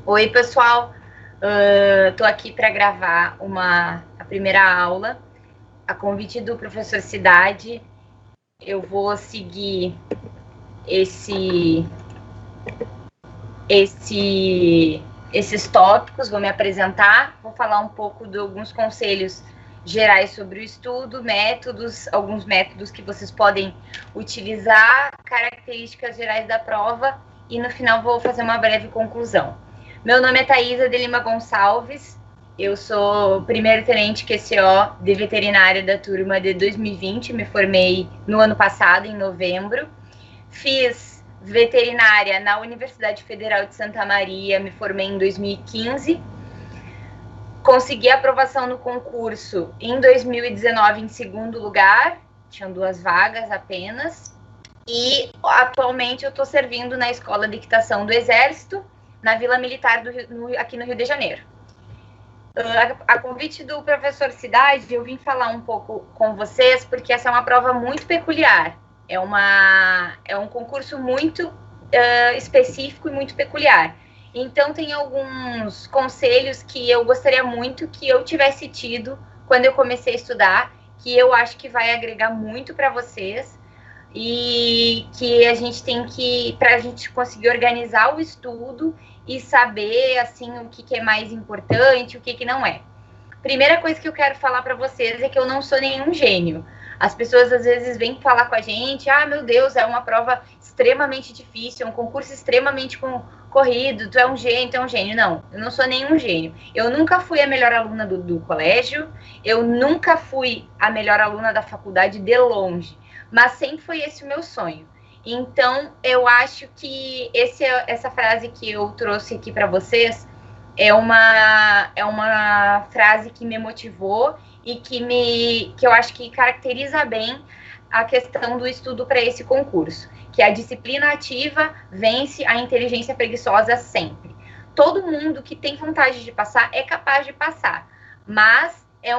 Oi, pessoal. Estou aqui para gravar a primeira aula, a convite do professor Cidade. Eu vou seguir esses tópicos, vou me apresentar, vou falar um pouco de alguns conselhos gerais sobre o estudo, alguns métodos que vocês podem utilizar, características gerais da prova e no final vou fazer uma breve conclusão. Meu nome é Thaisa de Lima Gonçalves, eu sou primeiro tenente QCO de veterinária da turma de 2020, me formei no ano passado, em novembro. Fiz veterinária na Universidade Federal de Santa Maria, me formei em 2015. Consegui aprovação no concurso em 2019 em segundo lugar, tinham 2 vagas apenas. E atualmente eu estou servindo na Escola de Equitação do Exército, na Vila Militar aqui no Rio de Janeiro. A convite do professor Cidade, eu vim falar um pouco com vocês, porque essa é uma prova muito peculiar. É um concurso muito específico e muito peculiar. Então, tem alguns conselhos que eu gostaria muito que eu tivesse tido quando eu comecei a estudar, que eu acho que vai agregar muito para vocês, e que a gente tem que, para a gente conseguir organizar o estudo e saber, assim, o que é mais importante, o que não é. Primeira coisa que eu quero falar para vocês é que eu não sou nenhum gênio. As pessoas, às vezes, vêm falar com a gente, meu Deus, é uma prova extremamente difícil, é um concurso extremamente corrido, tu é um gênio. Não, eu não sou nenhum gênio. Eu nunca fui a melhor aluna do colégio, eu nunca fui a melhor aluna da faculdade de longe, mas sempre foi esse o meu sonho. Então, eu acho que essa frase que eu trouxe aqui para vocês é uma frase que me motivou e que eu acho que caracteriza bem a questão do estudo para esse concurso, que a disciplina ativa vence a inteligência preguiçosa sempre. Todo mundo que tem vontade de passar é capaz de passar, mas é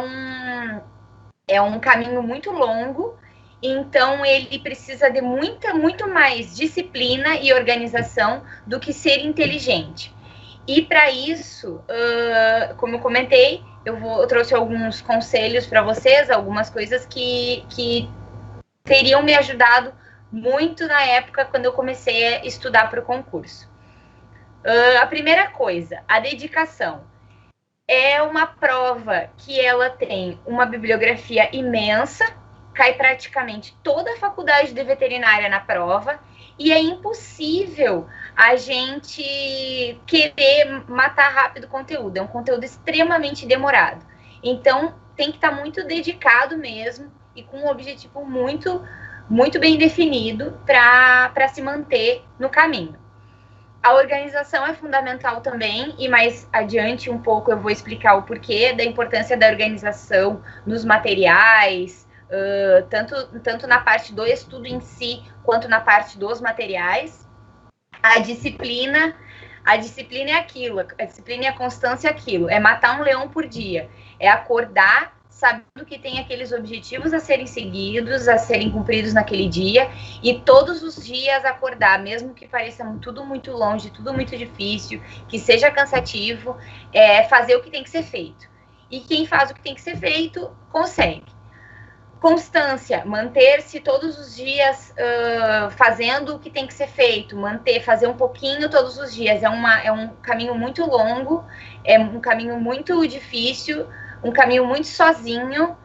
um caminho muito longo, então ele precisa de muito mais disciplina e organização do que ser inteligente. E para isso, como eu comentei, eu trouxe alguns conselhos para vocês, algumas coisas que teriam me ajudado muito na época quando eu comecei a estudar para o concurso. A primeira coisa, a dedicação. É uma prova que ela tem uma bibliografia imensa, cai praticamente toda a faculdade de veterinária na prova, e é impossível a gente querer matar rápido o conteúdo. É um conteúdo extremamente demorado. Então, tem que estar muito dedicado mesmo e com um objetivo muito bem definido para se manter no caminho. A organização é fundamental também, e mais adiante um pouco eu vou explicar o porquê da importância da organização nos materiais, tanto na parte do estudo em si, quanto na parte dos materiais. A disciplina é aquilo, a disciplina e a constância é aquilo, é matar um leão por dia, é acordar sabendo que tem aqueles objetivos a serem seguidos, a serem cumpridos naquele dia, e todos os dias acordar, mesmo que pareça tudo muito longe, tudo muito difícil, que seja cansativo, fazer o que tem que ser feito. E quem faz o que tem que ser feito, consegue. Constância, manter-se todos os dias fazendo o que tem que ser feito, fazer um pouquinho todos os dias. É um caminho muito longo, é um caminho muito difícil, um caminho muito sozinho,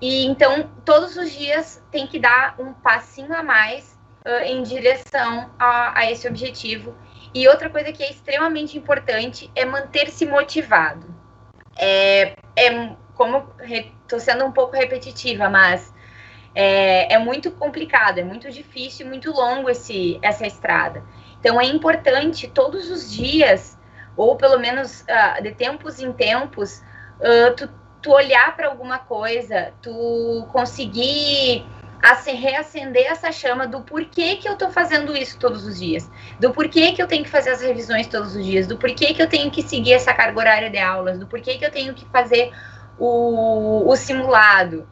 e então todos os dias tem que dar um passinho a mais em direção a esse objetivo. E outra coisa que é extremamente importante é manter-se motivado. Como estou sendo um pouco repetitiva, mas é muito complicado, é muito difícil, muito longo essa estrada. Então é importante todos os dias, ou pelo menos de tempos em tempos, tu olhar para alguma coisa, tu conseguir reacender essa chama do porquê que eu tô fazendo isso todos os dias, do porquê que eu tenho que fazer as revisões todos os dias, do porquê que eu tenho que seguir essa carga horária de aulas, do porquê que eu tenho que fazer o simulado.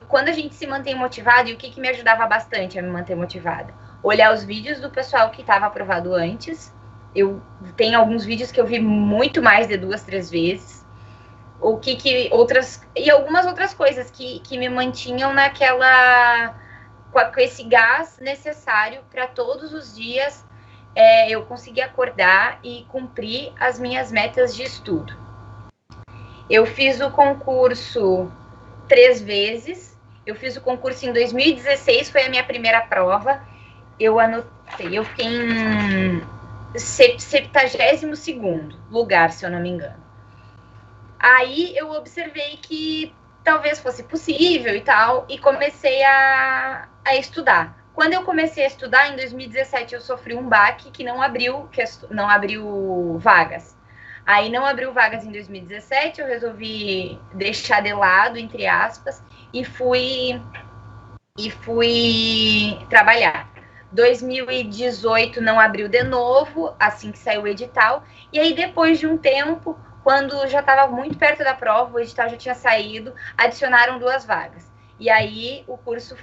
Quando a gente se mantém motivado, e o que me ajudava bastante a me manter motivada? Olhar os vídeos do pessoal que estava aprovado antes, eu tenho alguns vídeos que eu vi muito mais de 2, 3 vezes. E algumas outras coisas que me mantinham com esse gás necessário para todos os dias eu conseguir acordar e cumprir as minhas metas de estudo. Eu fiz o concurso 3 vezes. Eu fiz o concurso em 2016, foi a minha primeira prova. Eu anotei, eu fiquei em 72º lugar, se eu não me engano. Aí eu observei que talvez fosse possível e tal, e comecei a estudar. Quando eu comecei a estudar, em 2017, eu sofri um baque que não abriu vagas. Aí não abriu vagas em 2017, eu resolvi deixar de lado, entre aspas, e fui trabalhar. 2018 não abriu de novo, assim que saiu o edital, e aí depois de um tempo, quando já estava muito perto da prova, o edital já tinha saído, adicionaram 2 vagas. E aí o curso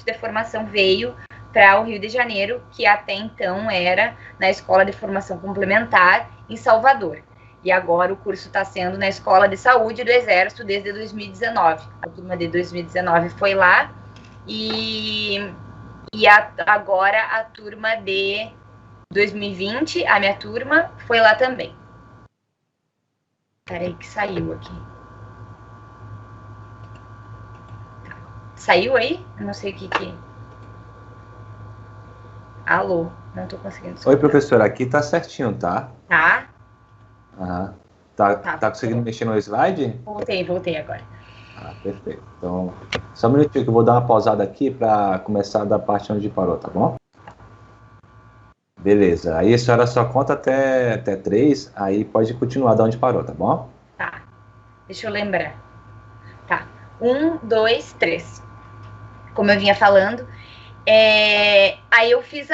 de formação veio para o Rio de Janeiro, que até então era na Escola de Formação Complementar, em Salvador. E agora o curso está sendo na Escola de Saúde do Exército desde 2019. A turma de 2019 foi lá agora a turma de 2020, a minha turma, foi lá também. Peraí que saiu aqui. Saiu aí? Eu não sei o que. Alô? Não tô conseguindo escutar. Oi, professora, aqui tá certinho, tá? Tá? Aham. Tá conseguindo mexer no slide? Voltei agora. Ah, perfeito. Então, só um minutinho que eu vou dar uma pausada aqui para começar da parte onde parou, tá bom? Beleza. Aí a senhora só conta até 3, aí pode continuar da onde parou, tá bom? Tá. Deixa eu lembrar. Tá. 1, 2, 3. Como eu vinha falando, aí eu fiz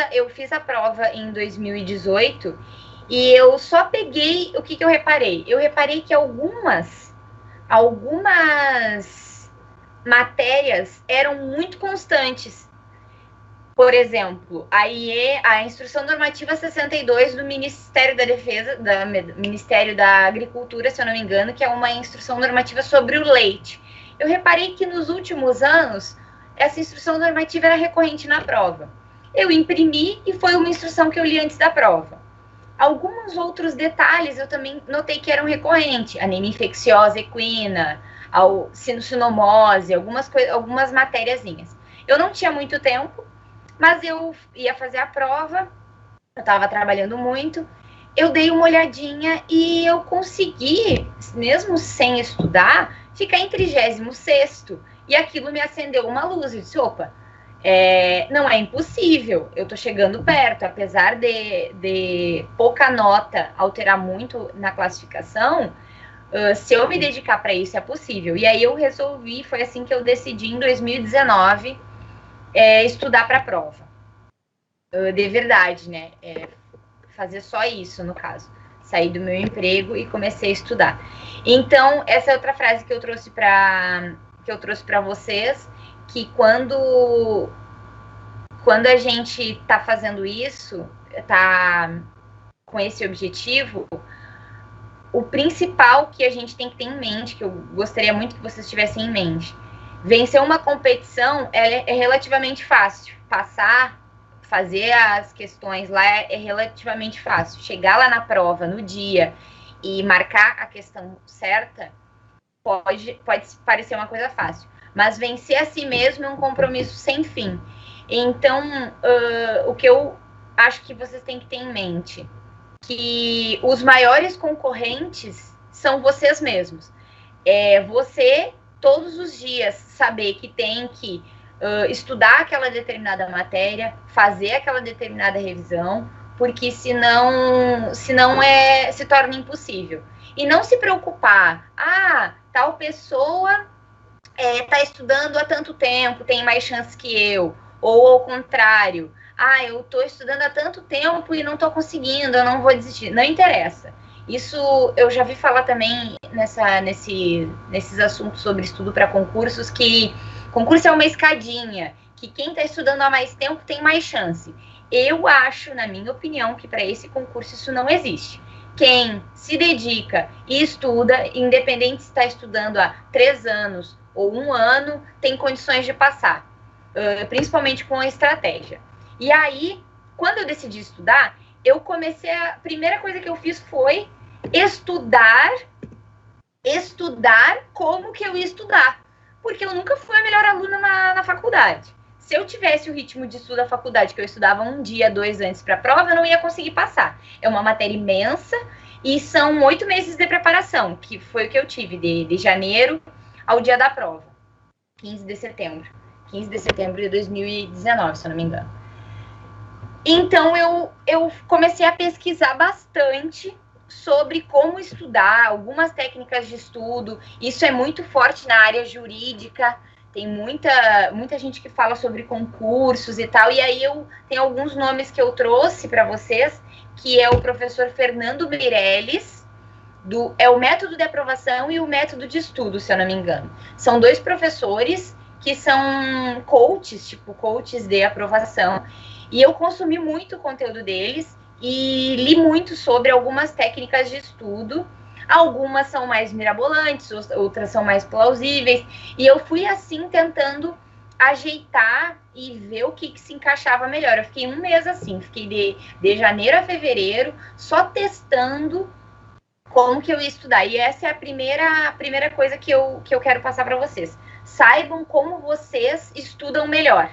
a prova em 2018 e eu só peguei, o que eu reparei? Eu reparei que algumas matérias eram muito constantes. Por exemplo, a Instrução Normativa 62 do Ministério da Defesa, Ministério da Agricultura, se eu não me engano, que é uma instrução normativa sobre o leite. Eu reparei que nos últimos anos, essa instrução normativa era recorrente na prova. Eu imprimi e foi uma instrução que eu li antes da prova. Alguns outros detalhes eu também notei que eram recorrentes. Anemia infecciosa equina, sinomose, algumas matériazinhas. Eu não tinha muito tempo, mas eu ia fazer a prova, eu estava trabalhando muito, eu dei uma olhadinha e eu consegui, mesmo sem estudar, ficar em 36º. E aquilo me acendeu uma luz. Eu disse, opa, não é impossível, eu tô chegando perto, apesar de pouca nota alterar muito na classificação, se eu me dedicar para isso é possível. E aí eu resolvi, foi assim que eu decidi em 2019 estudar para a prova. De verdade, né? Fazer só isso, no caso. Saí do meu emprego e comecei a estudar. Então, essa é outra frase que eu trouxe para vocês, que quando a gente está fazendo isso, está com esse objetivo, o principal que a gente tem que ter em mente, que eu gostaria muito que vocês tivessem em mente, vencer uma competição é relativamente fácil. Fazer as questões lá é relativamente fácil. Chegar lá na prova, no dia, e marcar a questão certa, pode parecer uma coisa fácil. Mas vencer a si mesmo é um compromisso sem fim. Então, o que eu acho que vocês têm que ter em mente, que os maiores concorrentes são vocês mesmos. Você, todos os dias, saber que tem que estudar aquela determinada matéria, fazer aquela determinada revisão, porque senão se torna impossível. E não se preocupar, tal pessoa está estudando há tanto tempo, tem mais chance que eu, ou ao contrário, eu estou estudando há tanto tempo e não estou conseguindo, eu não vou desistir. Não interessa. Isso eu já vi falar também nesses assuntos sobre estudo para concursos, que concurso é uma escadinha, que quem está estudando há mais tempo tem mais chance. eu acho, na minha opinião, que para esse concurso isso não existe. Quem se dedica e estuda, independente se está estudando há 3 anos ou 1 ano, tem condições de passar, principalmente com a estratégia. E aí, quando eu decidi estudar, a primeira coisa que eu fiz foi estudar como que eu ia estudar, porque eu nunca fui a melhor aluna na faculdade. Se eu tivesse o ritmo de estudo da faculdade, que eu estudava 1 dia, 2 antes para a prova, eu não ia conseguir passar. É uma matéria imensa e são 8 meses de preparação, que foi o que eu tive, de janeiro ao dia da prova, 15 de setembro. 15 de setembro de 2019, se eu não me engano. Então, eu comecei a pesquisar bastante sobre como estudar, algumas técnicas de estudo. Isso é muito forte na área jurídica. Tem muita gente que fala sobre concursos e tal, e aí eu tenho alguns nomes que eu trouxe para vocês, que é o professor Fernando Meirelles, é o método de aprovação e o método de estudo, se eu não me engano. São 2 professores que são coaches de aprovação, e eu consumi muito o conteúdo deles e li muito sobre algumas técnicas de estudo. Algumas são mais mirabolantes, outras são mais plausíveis. E eu fui, assim, tentando ajeitar e ver o que se encaixava melhor. Eu fiquei 1 mês assim, fiquei de janeiro a fevereiro, só testando como que eu ia estudar. E essa é a primeira coisa que eu quero passar para vocês. Saibam como vocês estudam melhor.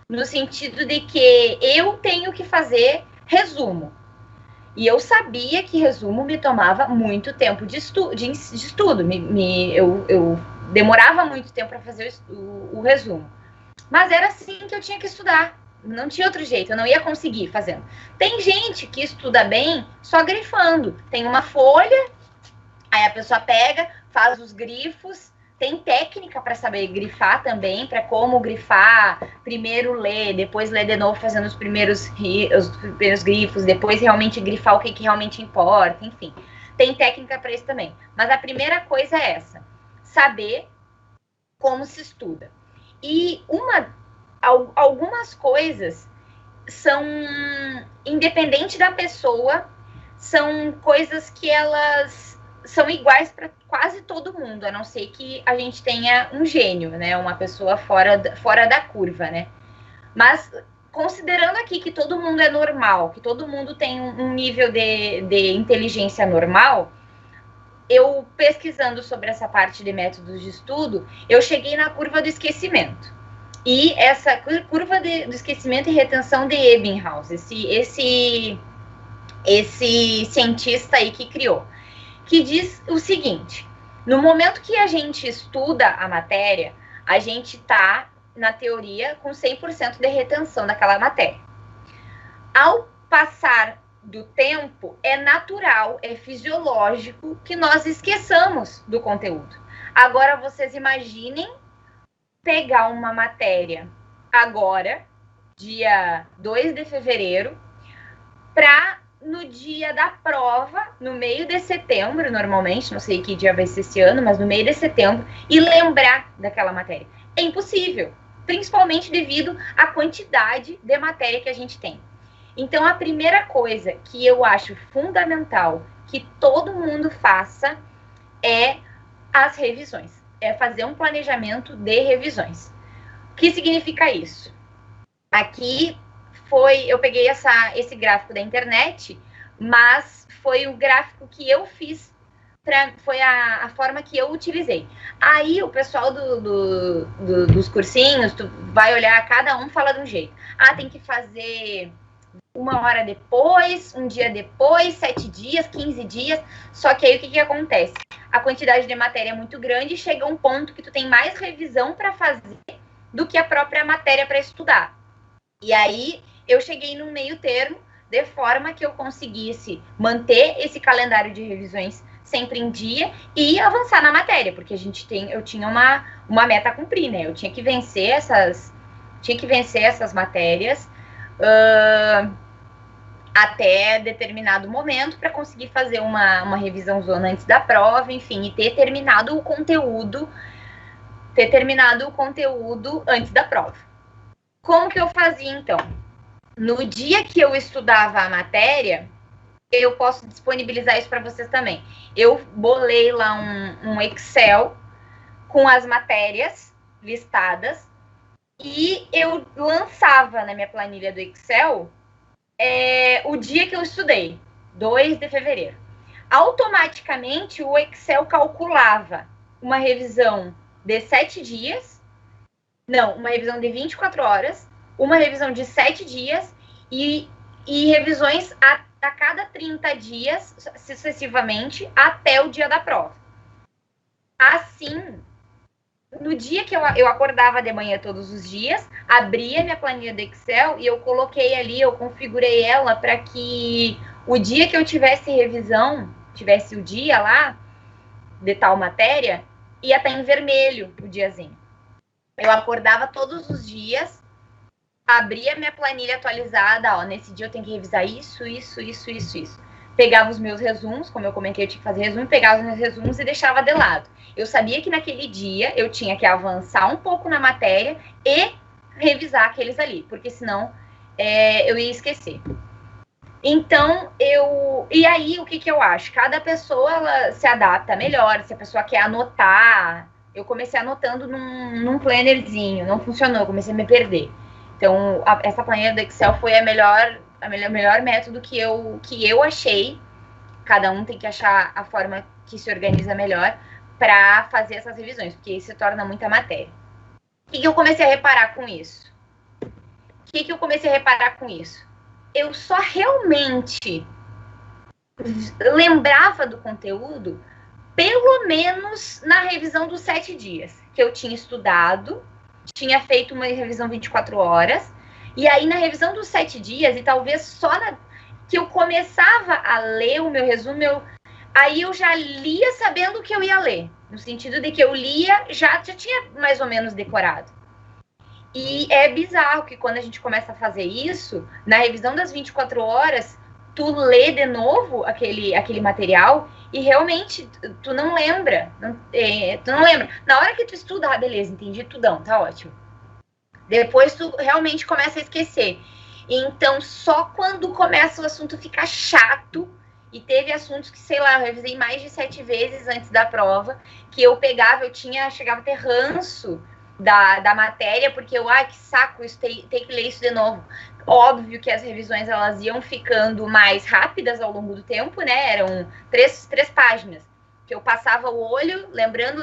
No sentido de que eu tenho que fazer resumo. E eu sabia que resumo me tomava muito tempo de estudo. Eu demorava muito tempo para fazer o resumo. Mas era assim que eu tinha que estudar. Não tinha outro jeito, eu não ia conseguir fazendo. Tem gente que estuda bem só grifando. Tem uma folha, aí a pessoa pega, faz os grifos. Tem técnica para saber grifar também, para como grifar, primeiro ler, depois ler de novo fazendo os primeiros grifos, depois realmente grifar o que realmente importa, enfim. Tem técnica para isso também. Mas a primeira coisa é essa, saber como se estuda. E algumas coisas são, independente da pessoa, são coisas que elas são iguais para quase todo mundo, a não ser que a gente tenha um gênio, né? Uma pessoa fora da curva, né? Mas, considerando aqui que todo mundo é normal, que todo mundo tem um nível de inteligência normal, eu pesquisando sobre essa parte de métodos de estudo, eu cheguei na curva do esquecimento. E essa curva do esquecimento e retenção de Ebbinghaus, esse cientista aí que criou, que diz o seguinte: no momento que a gente estuda a matéria, a gente está, na teoria, com 100% de retenção daquela matéria. Ao passar do tempo, é natural, é fisiológico que nós esqueçamos do conteúdo. Agora, vocês imaginem pegar uma matéria agora, dia 2 de fevereiro, para no dia da prova, no meio de setembro, normalmente, não sei que dia vai ser esse ano, mas no meio de setembro, e lembrar daquela matéria. É impossível, principalmente devido à quantidade de matéria que a gente tem. Então, a primeira coisa que eu acho fundamental que todo mundo faça é as revisões. É fazer um planejamento de revisões. O que significa isso? Aqui eu peguei esse gráfico da internet, mas foi o gráfico que eu fiz, foi a forma que eu utilizei. Aí o pessoal dos cursinhos, tu vai olhar, cada um fala de um jeito. Tem que fazer 1 hora depois, 1 dia depois, 7 dias, 15 dias. Só que aí o que acontece? A quantidade de matéria é muito grande e chega um ponto que tu tem mais revisão para fazer do que a própria matéria para estudar. E aí eu cheguei num meio termo, de forma que eu conseguisse manter esse calendário de revisões sempre em dia e avançar na matéria, porque eu tinha uma meta a cumprir, né? Eu tinha que vencer essas matérias até determinado momento para conseguir fazer uma revisão zona antes da prova, enfim, e ter terminado o conteúdo antes da prova. Como que eu fazia, então? no dia que eu estudava a matéria, eu posso disponibilizar isso para vocês também. Eu bolei lá um Excel com as matérias listadas e eu lançava na minha planilha do Excel o dia que eu estudei, 2 de fevereiro. Automaticamente, o Excel calculava uma revisão de 7 dias, não, uma revisão de 24 horas, uma revisão de 7 dias e revisões a cada 30 dias, sucessivamente, até o dia da prova. Assim, no dia que eu acordava de manhã todos os dias, abria minha planilha do Excel e eu coloquei ali, eu configurei ela para que o dia que eu tivesse revisão, tivesse o dia lá de tal matéria, ia estar em vermelho o diazinho. Eu acordava todos os dias, abria minha planilha atualizada, ó, nesse dia eu tenho que revisar isso. Pegava os meus resumos, como eu comentei, eu tinha que fazer resumo, pegava os meus resumos e deixava de lado. Eu sabia que naquele dia eu tinha que avançar um pouco na matéria e revisar aqueles ali, porque senão eu ia esquecer. Então, e aí, o que eu acho? Cada pessoa ela se adapta melhor, se a pessoa quer anotar. Eu comecei anotando num plannerzinho, não funcionou, eu comecei a me perder. Então, essa planilha do Excel foi a melhor método que eu achei. Cada um tem que achar a forma que se organiza melhor para fazer essas revisões, porque isso se torna muita matéria. O que eu comecei a reparar com isso? Eu só realmente lembrava do conteúdo pelo menos na revisão dos 7 dias, que eu tinha estudado, tinha feito uma revisão 24 horas, e aí na revisão dos 7 dias, e talvez só que eu começava a ler o meu resumo, aí eu já lia sabendo o que eu ia ler, no sentido de que eu lia, já tinha mais ou menos decorado. E é bizarro que quando a gente começa a fazer isso, na revisão das 24 horas, tu lê de novo aquele material e realmente tu não lembra. Tu não lembra. Na hora que tu estuda, beleza, entendi tudão, tá ótimo. Depois tu realmente começa a esquecer. Então, só quando começa o assunto ficar chato, e teve assuntos que, sei lá, eu revisei mais de 7 vezes antes da prova, que eu pegava, chegava a ter ranço da matéria, porque que saco, isso tem que ler isso de novo. Óbvio que as revisões elas iam ficando mais rápidas ao longo do tempo, né? Eram 3 páginas, que eu passava o olho, lembrando.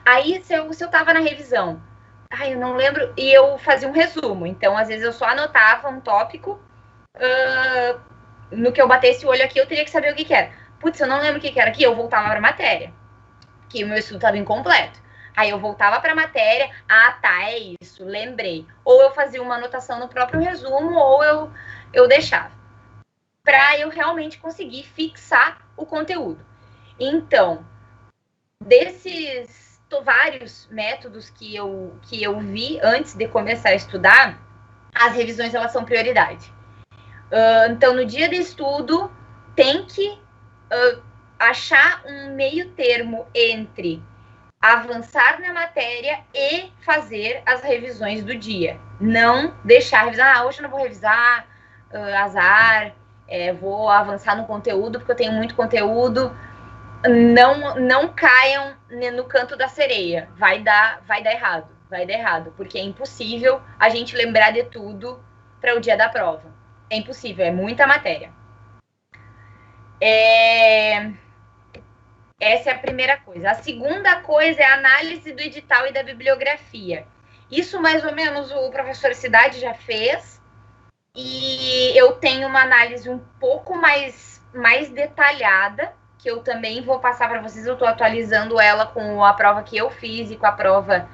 Aí, se eu tava na revisão, eu não lembro, e eu fazia um resumo. Então, às vezes, eu só anotava um tópico, no que eu batesse o olho aqui, eu teria que saber o que era. Putz, eu não lembro o que era aqui, eu voltava para a matéria, que o meu estudo estava incompleto. Aí eu voltava para a matéria, é isso, lembrei. Ou eu fazia uma anotação no próprio resumo, ou eu deixava. Para eu realmente conseguir fixar o conteúdo. Então, desses vários métodos que eu vi antes de começar a estudar, as revisões elas são prioridade. Então, no dia de estudo, tem que achar um meio termo entre avançar na matéria e fazer as revisões do dia. Não deixar revisar, hoje eu não vou revisar, azar, vou avançar no conteúdo, porque eu tenho muito conteúdo. Não caiam no canto da sereia. Vai dar errado, porque é impossível a gente lembrar de tudo para o dia da prova. É impossível, é muita matéria. Essa é a primeira coisa. A segunda coisa é a análise do edital e da bibliografia. Isso, mais ou menos, o professor Cidade já fez. E eu tenho uma análise um pouco mais detalhada, que eu também vou passar para vocês. Eu estou atualizando ela com a prova que eu fiz e com a prova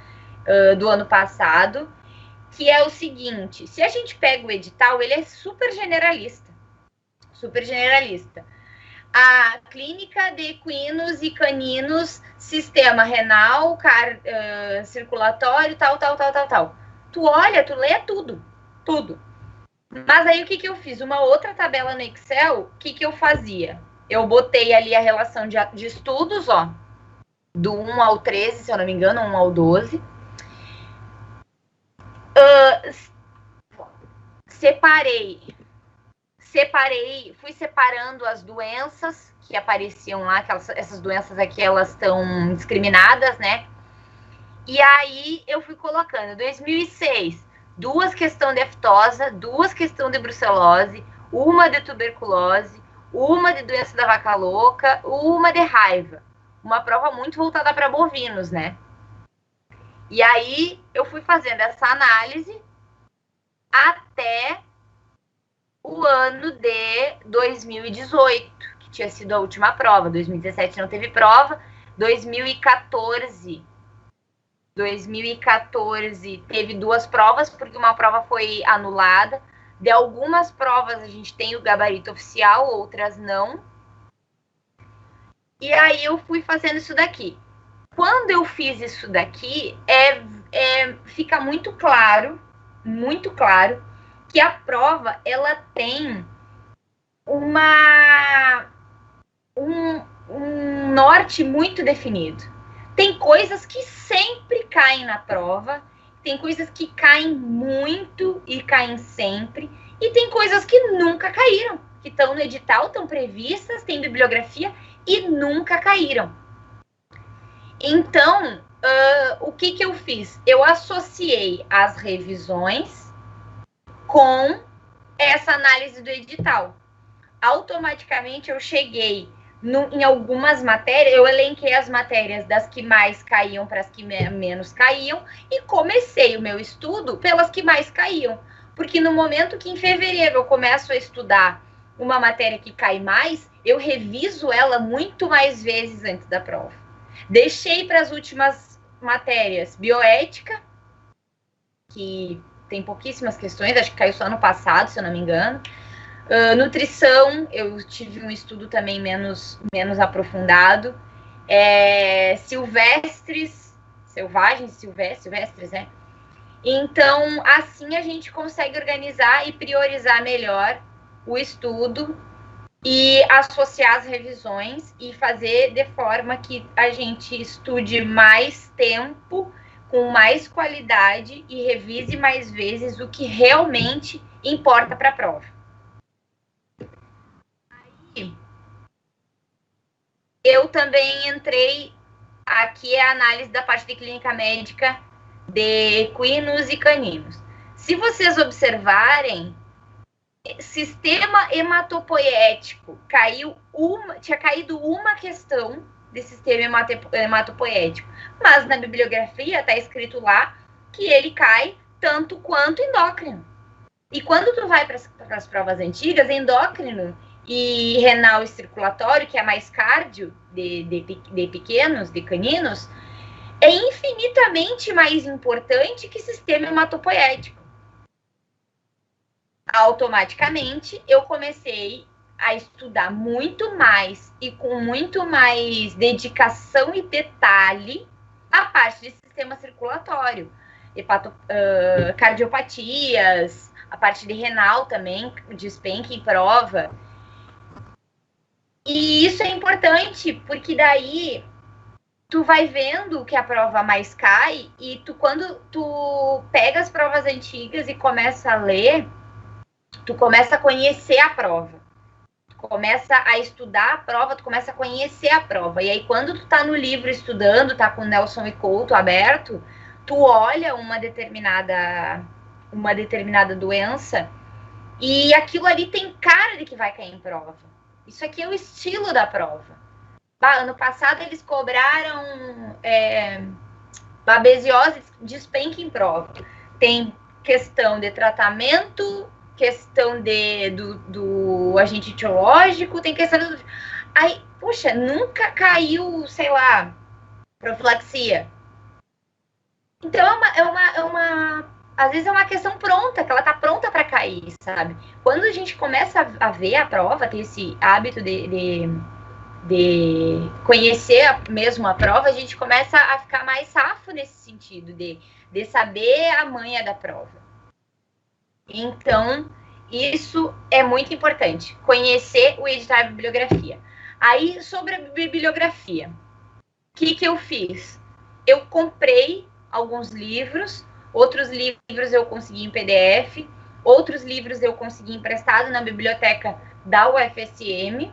do ano passado. Que é o seguinte, se a gente pega o edital, ele é super generalista. A clínica de equinos e caninos, sistema renal, circulatório, tal. Tu olha, tu lê tudo. Mas aí o que eu fiz? Uma outra tabela no Excel, o que eu fazia? Eu botei ali a relação de estudos, ó, do 1 ao 13, se eu não me engano, 1 ao 12. fui separando as doenças que apareciam lá, essas doenças aqui, elas estão discriminadas, né? E aí eu fui colocando, 2006, 2 questões de aftosa, 2 questões de brucelose, 1 de tuberculose, 1 de doença da vaca louca, 1 de raiva. Uma prova muito voltada para bovinos, né? E aí eu fui fazendo essa análise até o ano de 2018, que tinha sido a última prova. 2017 não teve prova. 2014 teve 2 provas, porque uma prova foi anulada. De algumas provas a gente tem o gabarito oficial, outras não. E aí eu fui fazendo isso daqui. Quando eu fiz isso daqui, fica muito claro, que a prova, ela tem um norte muito definido. Tem coisas que sempre caem na prova, tem coisas que caem muito e caem sempre, e tem coisas que nunca caíram, que estão no edital, estão previstas, tem bibliografia e nunca caíram. Então, o que eu fiz? Eu associei as revisões com essa análise do edital. Automaticamente eu cheguei em algumas matérias, eu elenquei as matérias das que mais caíam para as que menos caíam e comecei o meu estudo pelas que mais caíam. Porque no momento que em fevereiro eu começo a estudar uma matéria que cai mais, eu reviso ela muito mais vezes antes da prova. Deixei para as últimas matérias bioética, que tem pouquíssimas questões, acho que caiu só no passado, se eu não me engano. Nutrição, eu tive um estudo também menos aprofundado. Silvestres, né? Então, assim a gente consegue organizar e priorizar melhor o estudo e associar as revisões e fazer de forma que a gente estude mais tempo, com mais qualidade e revise mais vezes o que realmente importa para a prova. Aí, eu também entrei, aqui a análise da parte de clínica médica de equinos e caninos. Se vocês observarem, sistema hematopoético, tinha caído uma questão de sistema hematopoético, mas na bibliografia está escrito lá que ele cai tanto quanto endócrino. E quando tu vai para as provas antigas, endócrino e renal e circulatório, que é mais cardio de pequenos, de caninos, é infinitamente mais importante que sistema hematopoético. Automaticamente, eu comecei a estudar muito mais e com muito mais dedicação e detalhe a parte de sistema circulatório, cardiopatias, a parte de renal também, despenque em prova. E isso é importante, porque daí tu vai vendo que a prova mais cai e quando tu pega as provas antigas e começa a ler, tu começa a conhecer a prova. Tu começa a estudar a prova, tu começa a conhecer a prova. E aí, quando tu tá no livro estudando, tá com o Nelson e Couto aberto, tu olha uma determinada doença e aquilo ali tem cara de que vai cair em prova. Isso aqui é o estilo da prova. Ano passado, eles cobraram babesiose despenque em prova. Tem questão de tratamento, questão do agente etiológico, tem questão do... Aí, puxa, nunca caiu, sei lá, profilaxia. Então, às vezes é uma questão pronta, que ela tá pronta para cair, sabe? Quando a gente começa a ver a prova, ter esse hábito de conhecer mesmo a prova, a gente começa a ficar mais safo nesse sentido, de saber a manha da prova. Então, isso é muito importante, conhecer o edital de bibliografia. Aí, sobre a bibliografia, o que eu fiz? Eu comprei alguns livros, outros livros eu consegui em PDF, Outros livros eu consegui emprestado na biblioteca da UFSM.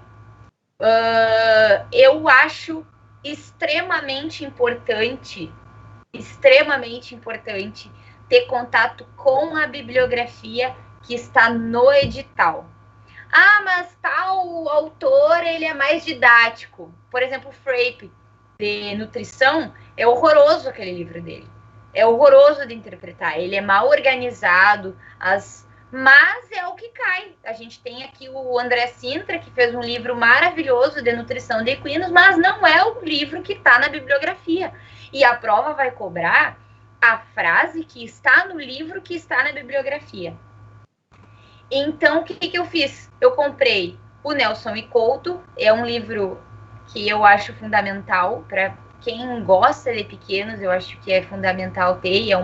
Eu acho extremamente importante ter contato com a bibliografia que está no edital. Ah, mas tal autor, ele é mais didático. Por exemplo, o Frape, de nutrição, é horroroso aquele livro dele. É horroroso de interpretar. Ele é mal organizado, mas é o que cai. A gente tem aqui o André Sintra, que fez um livro maravilhoso de nutrição de equinos, mas não é o livro que está na bibliografia. E a prova vai cobrar a frase que está no livro que está na bibliografia. Então, o que eu fiz? Eu comprei o Nelson e Couto, é um livro que eu acho fundamental para quem gosta de pequenos, eu acho que é fundamental ter, é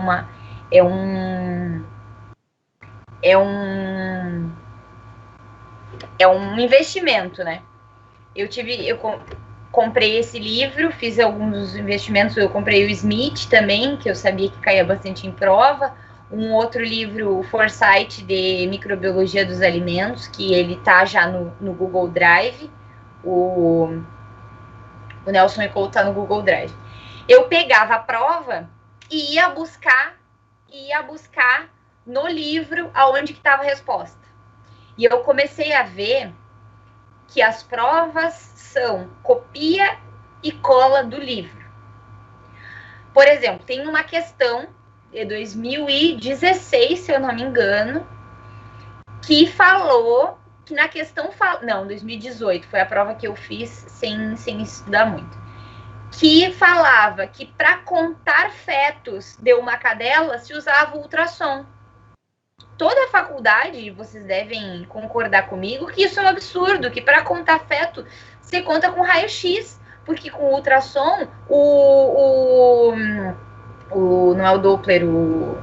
um investimento, né? Eu comprei esse livro, fiz alguns investimentos, eu comprei o Smith também, que eu sabia que caía bastante em prova, um outro livro, o Foresight, de microbiologia dos alimentos, que ele tá já no Google Drive, o Nelson e Couto tá no Google Drive. Eu pegava a prova e ia buscar no livro aonde que estava a resposta. E eu comecei a ver que as provas são copia e cola do livro. Por exemplo, tem uma questão de 2016, se eu não me engano, que falou que na questão... Não, 2018, foi a prova que eu fiz sem estudar muito. Que falava que para contar fetos de uma cadela se usava ultrassom. Toda a faculdade, vocês devem concordar comigo, que isso é um absurdo, que para contar feto, você conta com raio-x, porque com ultrassom, não é o Doppler, o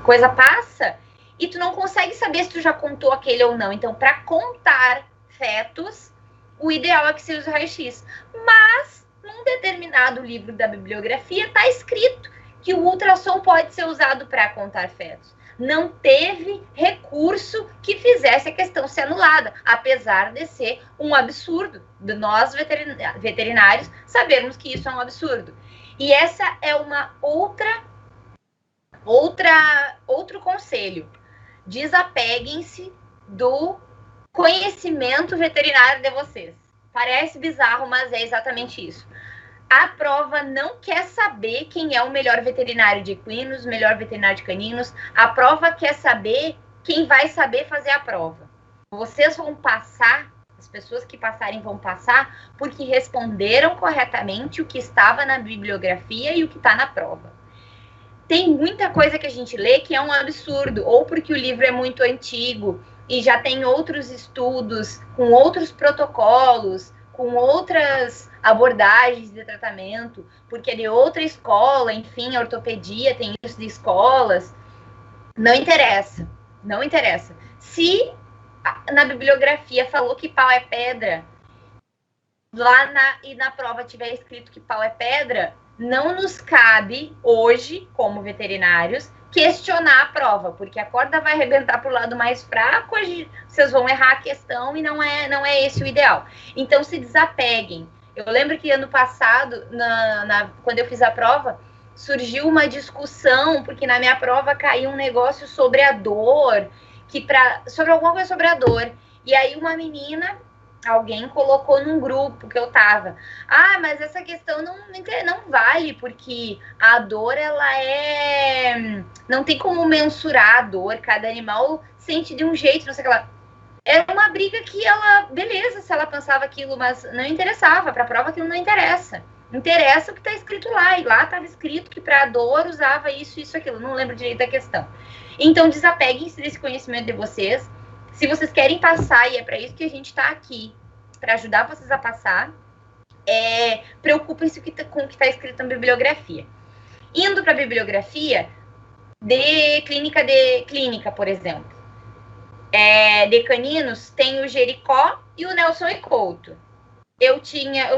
coisa passa, e tu não consegue saber se tu já contou aquele ou não. Então, para contar fetos, o ideal é que se use o raio-x. Mas, num determinado livro da bibliografia, está escrito que o ultrassom pode ser usado para contar fetos. Não teve recurso que fizesse a questão ser anulada, apesar de ser um absurdo de nós veterinários sabermos que isso é um absurdo. E essa é uma outro conselho. Desapeguem-se do conhecimento veterinário de vocês. Parece bizarro, mas é exatamente isso. A prova não quer saber quem é o melhor veterinário de equinos, o melhor veterinário de caninos. A prova quer saber quem vai saber fazer a prova. Vocês vão passar, as pessoas que passarem vão passar, porque responderam corretamente o que estava na bibliografia e o que está na prova. Tem muita coisa que a gente lê que é um absurdo, ou porque o livro é muito antigo e já tem outros estudos com outros protocolos, com outras abordagens de tratamento, porque é de outra escola, enfim, a ortopedia tem isso de escolas. Não interessa. Se na bibliografia falou que pau é pedra, e na prova tiver escrito que pau é pedra, não nos cabe hoje, como veterinários, questionar a prova, porque a corda vai arrebentar para o lado mais fraco, vocês vão errar a questão e não é esse o ideal. Então, se desapeguem. Eu lembro que ano passado, quando eu fiz a prova, surgiu uma discussão, porque na minha prova caiu um negócio sobre a dor, sobre alguma coisa sobre a dor. E aí uma menina, alguém colocou num grupo que eu tava. Ah, mas essa questão não vale, porque a dor, não tem como mensurar a dor, cada animal sente de um jeito, não sei o que lá. Era uma briga que beleza, se ela pensava aquilo, mas não interessava, para a prova aquilo não interessa. Interessa o que está escrito lá, e lá estava escrito que para a dor usava isso, aquilo, não lembro direito da questão. Então, desapeguem-se desse conhecimento de vocês. Se vocês querem passar, e é para isso que a gente está aqui, para ajudar vocês a passar, preocupem-se com o que está escrito na bibliografia. Indo para a bibliografia de clínica, por exemplo. De caninos, tem o Jericó e o Nelson e Couto. Eu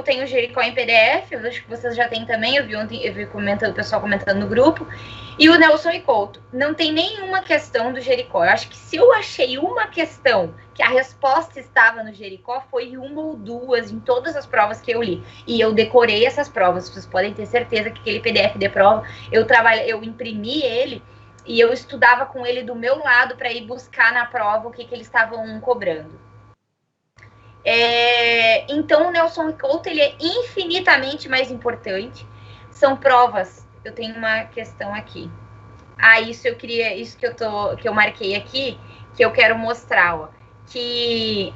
tenho o Jericó em PDF, eu acho que vocês já têm também, eu vi ontem, o pessoal comentando no grupo. E o Nelson e Couto, não tem nenhuma questão do Jericó. Eu acho que se eu achei uma questão que a resposta estava no Jericó, foi uma ou duas em todas as provas que eu li. E eu decorei essas provas, vocês podem ter certeza que aquele PDF de prova, eu imprimi ele e eu estudava com ele do meu lado para ir buscar na prova o que eles estavam cobrando. Então, o Nelson e Couto, ele é infinitamente mais importante. São provas. Eu tenho uma questão aqui. Isso que eu marquei aqui, que eu quero mostrar, ó, que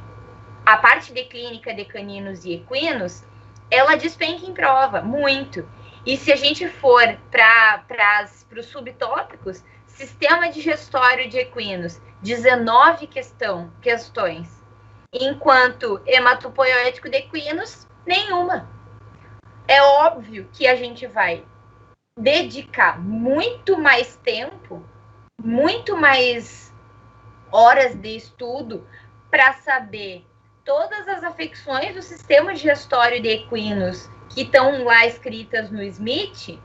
a parte de clínica de caninos e equinos, ela despenca em prova, muito. E se a gente for para os subtópicos, sistema digestório de equinos, 19 questões. Enquanto hematopoietético de equinos, nenhuma. É óbvio que a gente vai dedicar muito mais tempo, muito mais horas de estudo para saber todas as afecções do sistema digestório de equinos que estão lá escritas no Smith,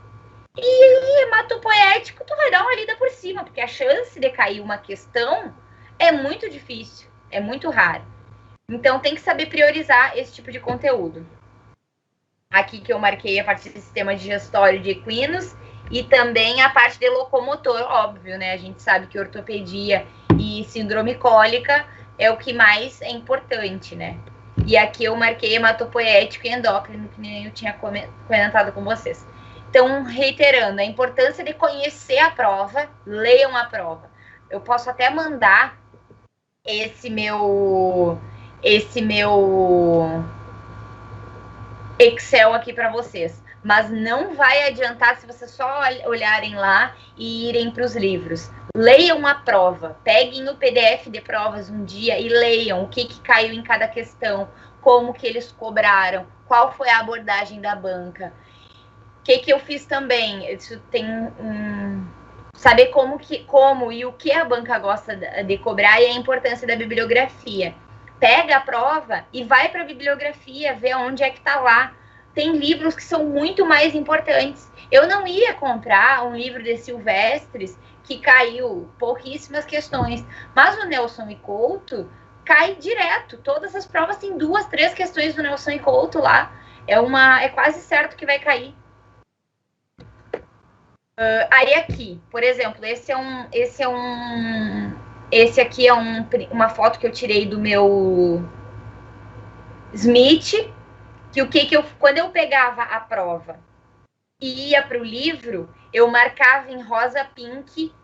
e hematopoético tu vai dar uma lida por cima, porque a chance de cair uma questão é muito difícil, é muito raro. Então tem que saber priorizar esse tipo de conteúdo. Aqui que eu marquei a parte do sistema digestório de equinos e também a parte de locomotor, óbvio, né? A gente sabe que ortopedia e síndrome cólica é o que mais é importante, né? E aqui eu marquei hematopoético e endócrino, que nem eu tinha comentado com vocês. Então, reiterando, a importância de conhecer a prova, leiam a prova. Eu posso até mandar esse meu Excel aqui para vocês, mas não vai adiantar se vocês só olharem lá e irem para os livros. Leiam a prova, peguem o PDF de provas um dia e leiam o que caiu em cada questão, como que eles cobraram, qual foi a abordagem da banca. O que eu fiz também? Isso tem saber como e o que a banca gosta de cobrar e a importância da bibliografia. Pega a prova e vai para a bibliografia, vê onde é que está lá. Tem livros que são muito mais importantes. Eu não ia comprar um livro de Silvestres que caiu pouquíssimas questões, mas o Nelson e Couto cai direto. Todas as provas têm 2, 3 questões do Nelson e Couto lá. É quase certo que vai cair. Aí aqui, por exemplo, esse aqui é uma foto que eu tirei do meu Smith, quando eu pegava a prova e ia para o livro, eu marcava em rosa pink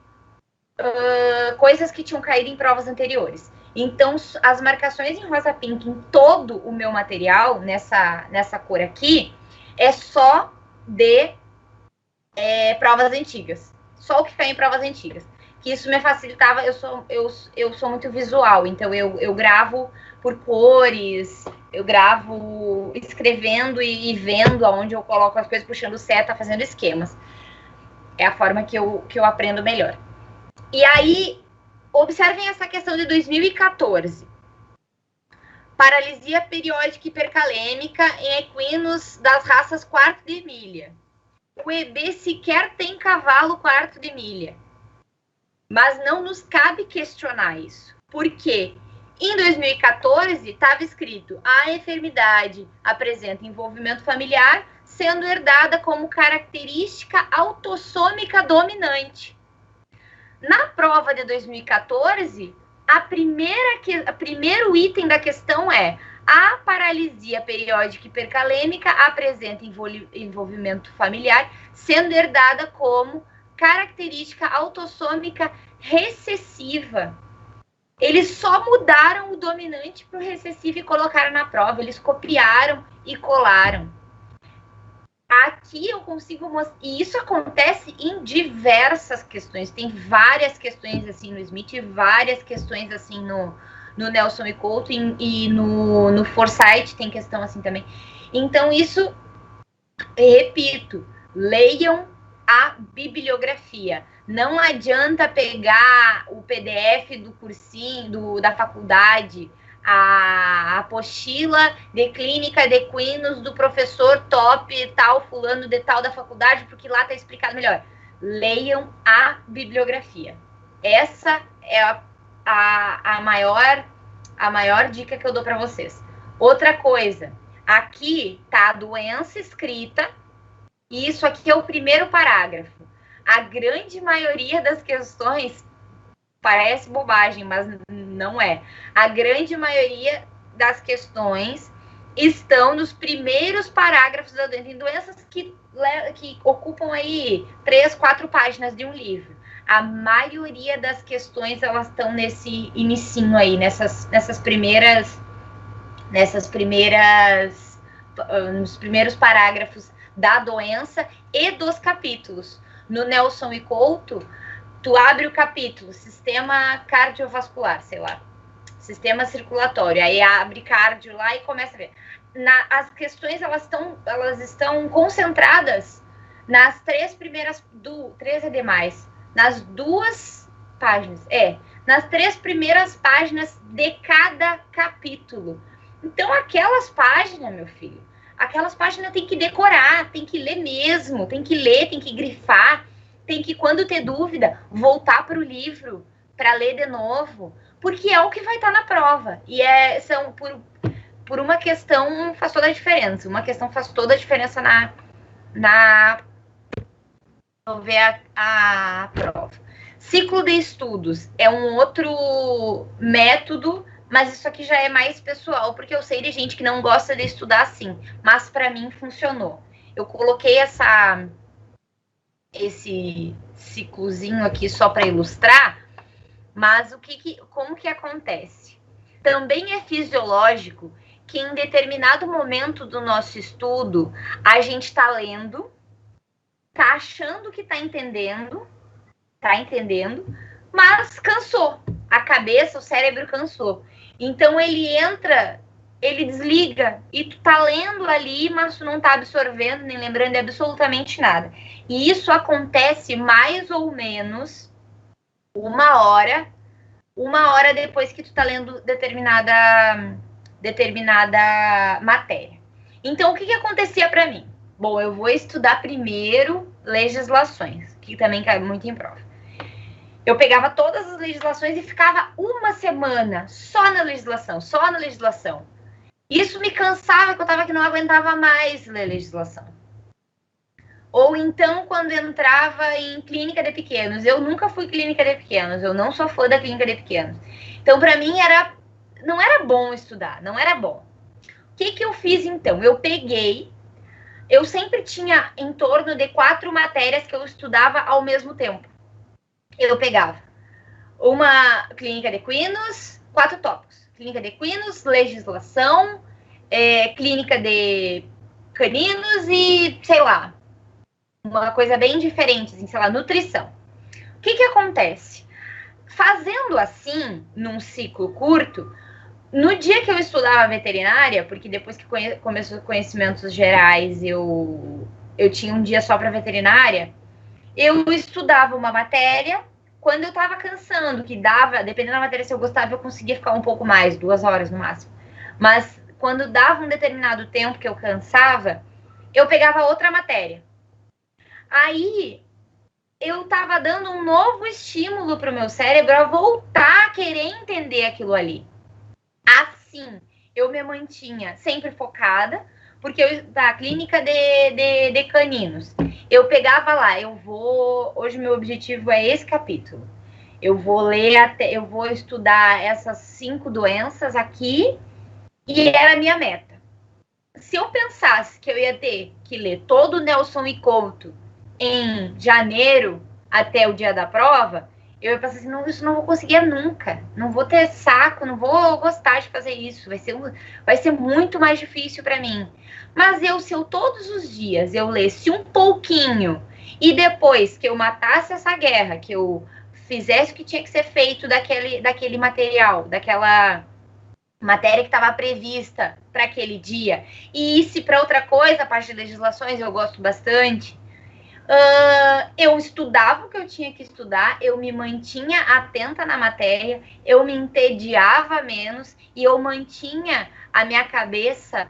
coisas que tinham caído em provas anteriores. Então, as marcações em rosa pink em todo o meu material, nessa cor aqui, é só de provas antigas. Só o que cai em provas antigas. Que isso me facilitava, eu sou muito visual, então eu gravo por cores, eu gravo escrevendo e vendo aonde eu coloco as coisas, puxando seta, fazendo esquemas. É a forma que eu aprendo melhor. E aí, observem essa questão de 2014. Paralisia periódica hipercalêmica em equinos das raças quarto de milha. O EB sequer tem cavalo quarto de milha. Mas não nos cabe questionar isso. Por quê? Em 2014, estava escrito: a enfermidade apresenta envolvimento familiar, sendo herdada como característica autossômica dominante. Na prova de 2014, primeiro item da questão é: a paralisia periódica hipercalêmica apresenta envolvimento familiar, sendo herdada como característica autossômica recessiva. Eles só mudaram o dominante para o recessivo e colocaram na prova. Eles copiaram e colaram. Aqui eu consigo mostrar. E isso acontece em diversas questões. Tem várias questões assim no Smith, várias questões assim no Nelson e Couto, e no Forsyth tem questão assim também. Então, isso, repito, leiam a bibliografia. Não adianta pegar o PDF do cursinho, da faculdade, a apostila de clínica de equinos do professor top tal, fulano de tal da faculdade, porque lá está explicado melhor. Leiam a bibliografia. Essa é a maior dica que eu dou para vocês. Outra coisa, aqui tá a doença escrita, e isso aqui é o primeiro parágrafo. A grande maioria das questões, parece bobagem, mas não é. A grande maioria das questões estão nos primeiros parágrafos da doença. Tem doenças que ocupam aí 3, 4 páginas de um livro. A maioria das questões, elas estão nesse inicinho aí, nos primeiros parágrafos da doença e dos capítulos. No Nelson e Couto, tu abre o capítulo, sistema cardiovascular, sei lá, sistema circulatório, aí abre cardio lá e começa a ver. As questões, elas estão concentradas nas 3 primeiras, 3 é demais, nas 2 páginas, nas 3 primeiras páginas de cada capítulo. Então, aquelas páginas, meu filho, aquelas páginas tem que decorar, tem que ler mesmo, tem que ler, tem que grifar, tem que, quando ter dúvida, voltar para o livro para ler de novo, porque é o que vai estar na prova. E por uma questão faz toda a diferença. Uma questão faz toda a diferença na ver a prova. Ciclo de estudos é um outro método, mas isso aqui já é mais pessoal, porque eu sei de gente que não gosta de estudar assim, mas para mim funcionou. Eu coloquei esse ciclozinho aqui só para ilustrar, mas como que acontece? Também é fisiológico que em determinado momento do nosso estudo, a gente está lendo, está achando que está entendendo, mas cansou. A cabeça, o cérebro cansou. Então, ele desliga e tu tá lendo ali, mas tu não tá absorvendo nem lembrando de absolutamente nada. E isso acontece mais ou menos uma hora depois que tu tá lendo determinada matéria. Então, o que acontecia para mim? Bom, eu vou estudar primeiro legislações, que também cai muito em prova. Eu pegava todas as legislações e ficava uma semana só na legislação. Isso me cansava, que eu tava que não aguentava mais ler legislação. Ou então, quando entrava em clínica de pequenos. Eu nunca fui clínica de pequenos, eu não sou fã da clínica de pequenos. Então, para mim, não era bom estudar, não era bom. O que eu fiz, então? Eu sempre tinha em torno de 4 matérias que eu estudava ao mesmo tempo. Eu pegava uma clínica de equinos, 4 tópicos. Clínica de equinos, legislação, clínica de caninos e, sei lá, uma coisa bem diferente, assim, sei lá, nutrição. O que acontece? Fazendo assim, num ciclo curto, no dia que eu estudava veterinária, porque depois que começou conhecimentos gerais, eu tinha um dia só para veterinária, eu estudava uma matéria, quando eu tava cansando, que dava, dependendo da matéria, se eu gostava, eu conseguia ficar um pouco mais, 2 horas no máximo. Mas quando dava um determinado tempo que eu cansava, eu pegava outra matéria. Aí, eu tava dando um novo estímulo pro meu cérebro a voltar a querer entender aquilo ali. Assim, eu me mantinha sempre focada, porque da clínica de caninos, eu pegava lá, hoje meu objetivo é esse capítulo. Eu vou estudar essas 5 doenças aqui, e era a minha meta. Se eu pensasse que eu ia ter que ler todo o Nelson e Couto em janeiro até o dia da prova, eu ia pensar assim, não, isso não vou conseguir nunca. Não vou ter saco, não vou gostar de fazer isso. Vai ser muito mais difícil para mim. Mas se eu todos os dias eu lesse um pouquinho e depois que eu matasse essa guerra, que eu fizesse o que tinha que ser feito daquele material, daquela matéria que estava prevista para aquele dia, e se para outra coisa, a parte de legislações eu gosto bastante, Eu estudava o que eu tinha que estudar, eu me mantinha atenta na matéria, eu me entediava menos e eu mantinha a minha cabeça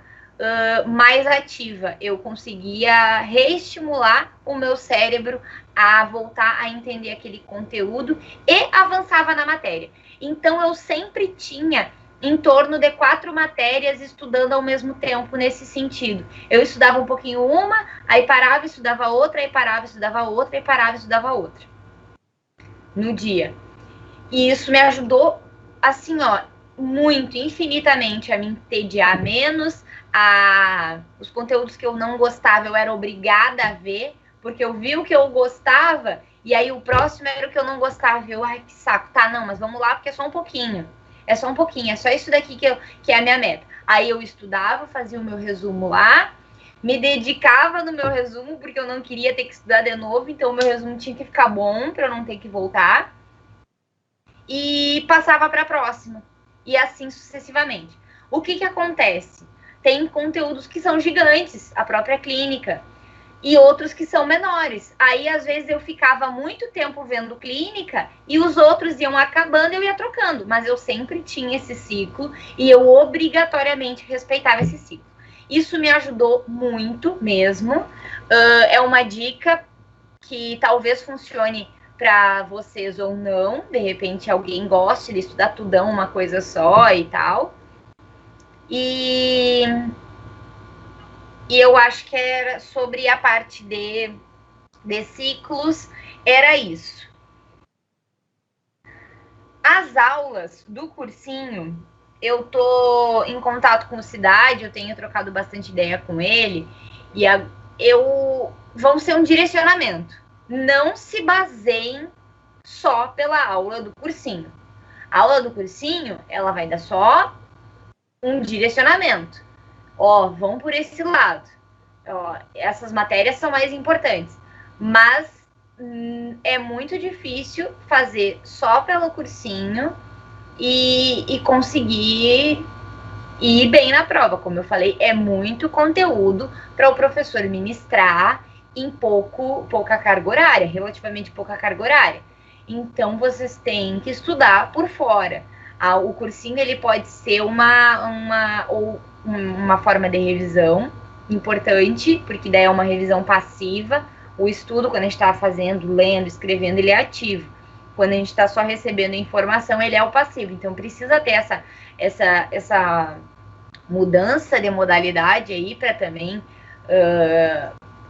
mais ativa. Eu conseguia reestimular o meu cérebro a voltar a entender aquele conteúdo e avançava na matéria. Então, eu sempre tinha em torno de 4 matérias estudando ao mesmo tempo nesse sentido. Eu estudava um pouquinho uma, aí parava, estudava outra, aí parava, estudava outra, aí parava, estudava outra. No dia. E isso me ajudou, assim, ó, muito, infinitamente, a me entediar menos, os conteúdos que eu não gostava, eu era obrigada a ver, porque eu vi o que eu gostava, e aí o próximo era o que eu não gostava, e eu, ai, que saco, tá, não, mas vamos lá, porque é só um pouquinho. É só um pouquinho, é só isso daqui que é a minha meta. Aí eu estudava, fazia o meu resumo lá, me dedicava no meu resumo, porque eu não queria ter que estudar de novo, então o meu resumo tinha que ficar bom, para eu não ter que voltar. E passava para a próxima. E assim sucessivamente. O que acontece? Tem conteúdos que são gigantes, a própria clínica, e outros que são menores. Aí, às vezes, eu ficava muito tempo vendo clínica e os outros iam acabando e eu ia trocando. Mas eu sempre tinha esse ciclo e eu obrigatoriamente respeitava esse ciclo. Isso me ajudou muito mesmo. É uma dica que talvez funcione para vocês ou não. De repente, alguém goste de estudar tudão, uma coisa só e tal. E eu acho que era sobre a parte de ciclos, era isso. As aulas do cursinho, eu tô em contato com o Cidade, eu tenho trocado bastante ideia com ele, e vão ser um direcionamento. Não se baseiem só pela aula do cursinho. A aula do cursinho, ela vai dar só um direcionamento. Ó, vão por esse lado. Ó, essas matérias são mais importantes. Mas é muito difícil fazer só pelo cursinho e conseguir ir bem na prova. Como eu falei, é muito conteúdo para o professor ministrar em pouca carga horária, relativamente pouca carga horária. Então, vocês têm que estudar por fora. O cursinho ele pode ser uma forma de revisão importante, porque daí é uma revisão passiva. O estudo, quando a gente está fazendo, lendo, escrevendo, ele é ativo. Quando a gente está só recebendo informação, ele é o passivo. Então, precisa ter essa mudança de modalidade aí para também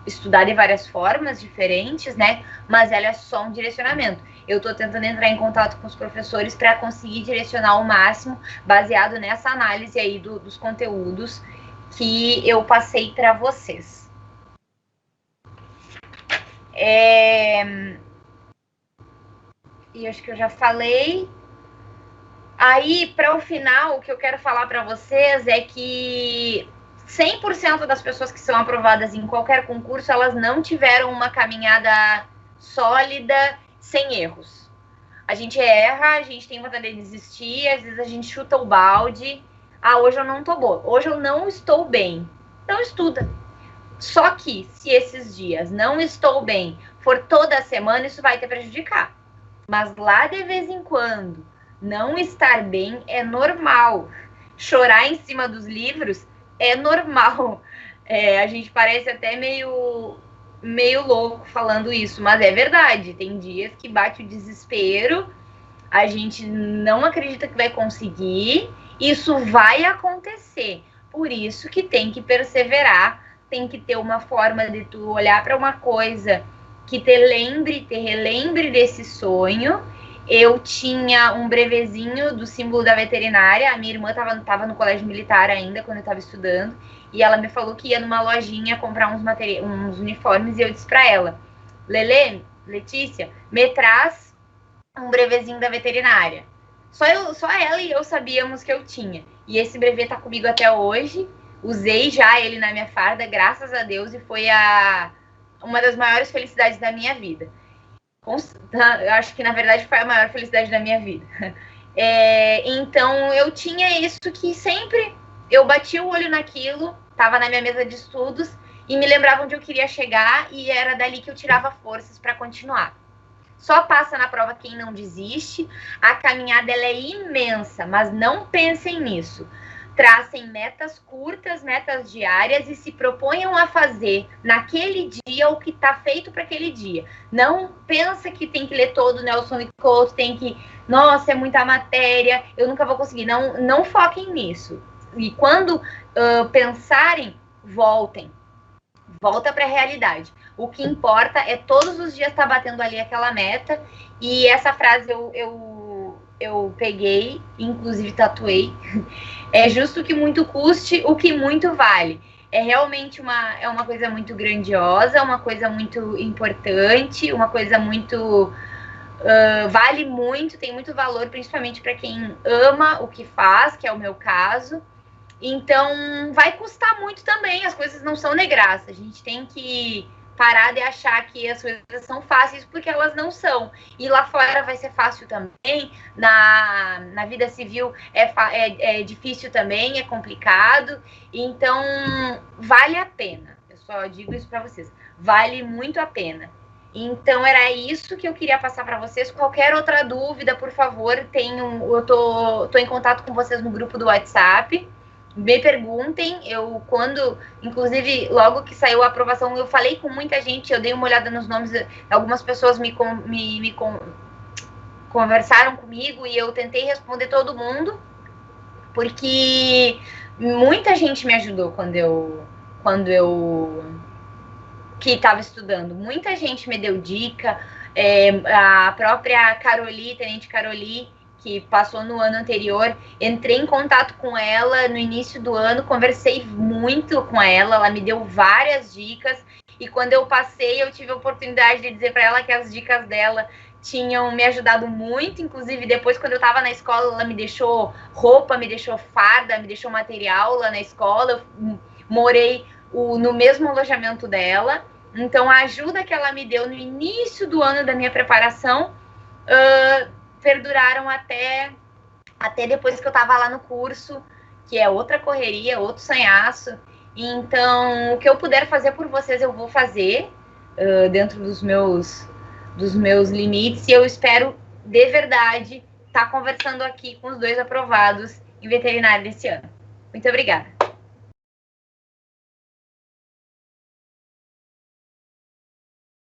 estudar de várias formas diferentes, né? Mas ela é só um direcionamento. Eu estou tentando entrar em contato com os professores para conseguir direcionar ao máximo, baseado nessa análise aí dos conteúdos que eu passei para vocês. E acho que eu já falei. Aí, para o final, o que eu quero falar para vocês é que 100% das pessoas que são aprovadas em qualquer concurso, elas não tiveram uma caminhada sólida, sem erros. A gente erra, a gente tem vontade de desistir, às vezes a gente chuta o balde. Hoje eu não tô boa, hoje eu não estou bem. Então estuda. Só que, se esses dias não estou bem, for toda semana, isso vai te prejudicar. Mas lá de vez em quando, não estar bem é normal. Chorar em cima dos livros é normal. A gente parece até meio louco falando isso, mas é verdade. Tem dias que bate o desespero, a gente não acredita que vai conseguir, isso vai acontecer. Por isso que tem que perseverar, tem que ter uma forma de tu olhar para uma coisa que te relembre desse sonho. Eu tinha um brevezinho do símbolo da veterinária. A minha irmã estava no colégio militar ainda, quando eu estava estudando. E ela me falou que ia numa lojinha comprar uns uniformes. E eu disse para ela, Letícia, me traz um brevezinho da veterinária. Só ela e eu sabíamos que eu tinha. E esse brevê tá comigo até hoje. Usei já ele na minha farda, graças a Deus. E foi uma das maiores felicidades da minha vida. Eu acho que, na verdade, foi a maior felicidade da minha vida. Então, eu tinha isso que sempre eu bati o olho naquilo, estava na minha mesa de estudos, e me lembrava onde eu queria chegar e era dali que eu tirava forças para continuar. Só passa na prova quem não desiste. A caminhada ela é imensa, mas não pensem nisso. Tracem metas curtas, metas diárias e se proponham a fazer naquele dia o que está feito para aquele dia. Não pensa que tem que ler todo o Nelson e Couto, tem que, nossa, é muita matéria, eu nunca vou conseguir. Não foquem nisso. E quando pensarem, voltem. Volta para a realidade. O que importa é todos os dias estar batendo ali aquela meta. E essa frase eu peguei, inclusive tatuei. É justo que muito custe, o que muito vale. É realmente uma coisa muito grandiosa, uma coisa muito importante, uma coisa muito... vale muito, tem muito valor, principalmente para quem ama o que faz, que é o meu caso. Então, vai custar muito também, as coisas não são de graça. A gente tem que parar de achar que as coisas são fáceis, porque elas não são. E lá fora vai ser fácil também, na vida civil é difícil também, é complicado. Então, vale a pena. Eu só digo isso para vocês. Vale muito a pena. Então, era isso que eu queria passar para vocês. Qualquer outra dúvida, por favor, eu tô em contato com vocês no grupo do WhatsApp. Me perguntem, inclusive, logo que saiu a aprovação, eu falei com muita gente, eu dei uma olhada nos nomes, algumas pessoas conversaram comigo e eu tentei responder todo mundo, porque muita gente me ajudou quando eu que estava estudando, muita gente me deu dica, a própria Caroli, Tenente Caroli, que passou no ano anterior, entrei em contato com ela no início do ano, conversei muito com ela me deu várias dicas, e quando eu passei, eu tive a oportunidade de dizer para ela que as dicas dela tinham me ajudado muito, inclusive depois quando eu estava na escola, ela me deixou roupa, me deixou farda, me deixou material lá na escola, eu morei no mesmo alojamento dela, então a ajuda que ela me deu no início do ano da minha preparação, perduraram até depois que eu estava lá no curso, que é outra correria, outro sonhaço. Então, o que eu puder fazer por vocês, eu vou fazer dentro dos meus limites, e eu espero, de verdade, estar conversando aqui com os 2 aprovados em veterinária desse ano. Muito obrigada.